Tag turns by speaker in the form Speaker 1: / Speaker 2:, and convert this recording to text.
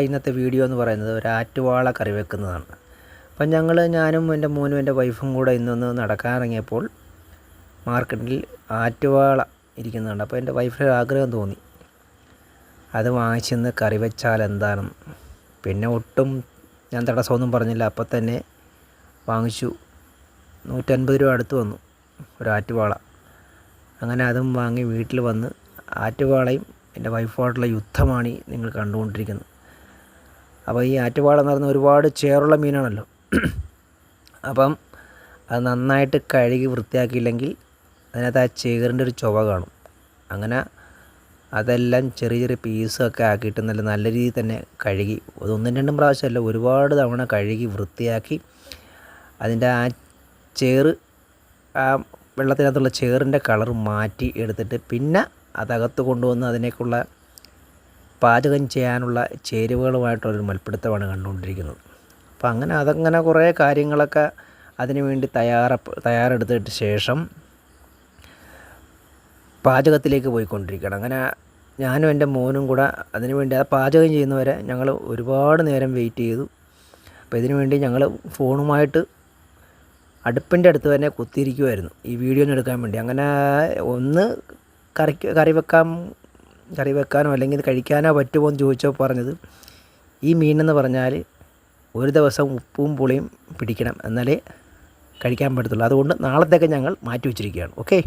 Speaker 1: ഇന്നത്തെ വീഡിയോ എന്ന് പറയുന്നത് ഒരു ആറ്റുവാള കറി വെക്കുന്നതാണ്. അപ്പം ഞാനും എൻ്റെ മോനും എൻ്റെ വൈഫും കൂടെ ഇന്നൊന്ന് നടക്കാനിറങ്ങിയപ്പോൾ മാർക്കറ്റിൽ ആറ്റുവാള ഇരിക്കുന്നുണ്ട്. അപ്പോൾ എൻ്റെ വൈഫിന് ആഗ്രഹം തോന്നി അത് വാങ്ങിച്ചെന്ന് കറി വെച്ചാൽ എന്താണെന്ന്. പിന്നെ ഒട്ടും ഞാൻ തടസ്സമൊന്നും പറഞ്ഞില്ല, അപ്പം തന്നെ വാങ്ങിച്ചു. 150 രൂപ അടുത്ത് വന്നു ഒരു ആറ്റുവാള. അങ്ങനെ അതും വാങ്ങി വീട്ടിൽ വന്ന് ആറ്റുവാളയും എൻ്റെ വൈഫുമായിട്ടുള്ള യുദ്ധമാണ് നിങ്ങൾ കണ്ടുകൊണ്ടിരിക്കുന്നത്. അപ്പോൾ ഈ ആറ്റുവാള എന്ന് പറയുന്നത് ഒരുപാട് ചേറുള്ള മീനാണല്ലോ. അപ്പം അത് നന്നായിട്ട് കഴുകി വൃത്തിയാക്കിയില്ലെങ്കിൽ അതിനകത്ത് ആ ചേറിൻ്റെ ഒരു ചുവ കാണും. അങ്ങനെ അതെല്ലാം ചെറിയ ചെറിയ പീസൊക്കെ ആക്കിയിട്ട് നല്ല രീതിയിൽ തന്നെ കഴുകി, ഒന്നും രണ്ടും പ്രാവശ്യമല്ല, ഒരുപാട് തവണ കഴുകി വൃത്തിയാക്കി അതിൻ്റെ ആ ചേറ്, ആ വെള്ളത്തിനകത്തുള്ള ചേറിൻ്റെ കളർ മാറ്റി എടുത്തിട്ട് പിന്നെ അതകത്ത് കൊണ്ടുവന്ന് അതിനേക്കുള്ള പാചകം ചെയ്യാനുള്ള ചേരുവകളുമായിട്ടൊരു മൽപ്പിടുത്തമാണ് കണ്ടുകൊണ്ടിരിക്കുന്നത്. അപ്പോൾ അതങ്ങനെ കുറേ കാര്യങ്ങളൊക്കെ അതിനു വേണ്ടി തയ്യാറെടുത്തിട്ട് ശേഷം പാചകത്തിലേക്ക് പോയിക്കൊണ്ടിരിക്കുകയാണ്. അങ്ങനെ ഞാനും എൻ്റെ മോനും കൂടെ അതിനു വേണ്ടി ആ പാചകം ചെയ്യുന്നവരെ ഞങ്ങൾ ഒരുപാട് നേരം വെയിറ്റ് ചെയ്തു. അപ്പോൾ ഇതിനു വേണ്ടി ഞങ്ങൾ ഫോണുമായിട്ട് അടുപ്പിൻ്റെ അടുത്ത് തന്നെ കുത്തിയിരിക്കുമായിരുന്നു ഈ വീഡിയോന് എടുക്കാൻ വേണ്ടി. അങ്ങനെ ഒന്ന് കറി വെക്കാനോ അല്ലെങ്കിൽ കഴിക്കാനോ പറ്റുമോ എന്ന് ചോദിച്ചപ്പോൾ പറഞ്ഞത്, ഈ മീനെന്ന് പറഞ്ഞാൽ ഒരു ദിവസം ഉപ്പും പുളിയും പിടിക്കണം, എന്നാലേ കഴിക്കാൻ പറ്റത്തുള്ളൂ. അതുകൊണ്ട് നാളത്തേക്ക് ഞങ്ങൾ മാറ്റി വെച്ചിരിക്കുകയാണ്. ഓക്കെ.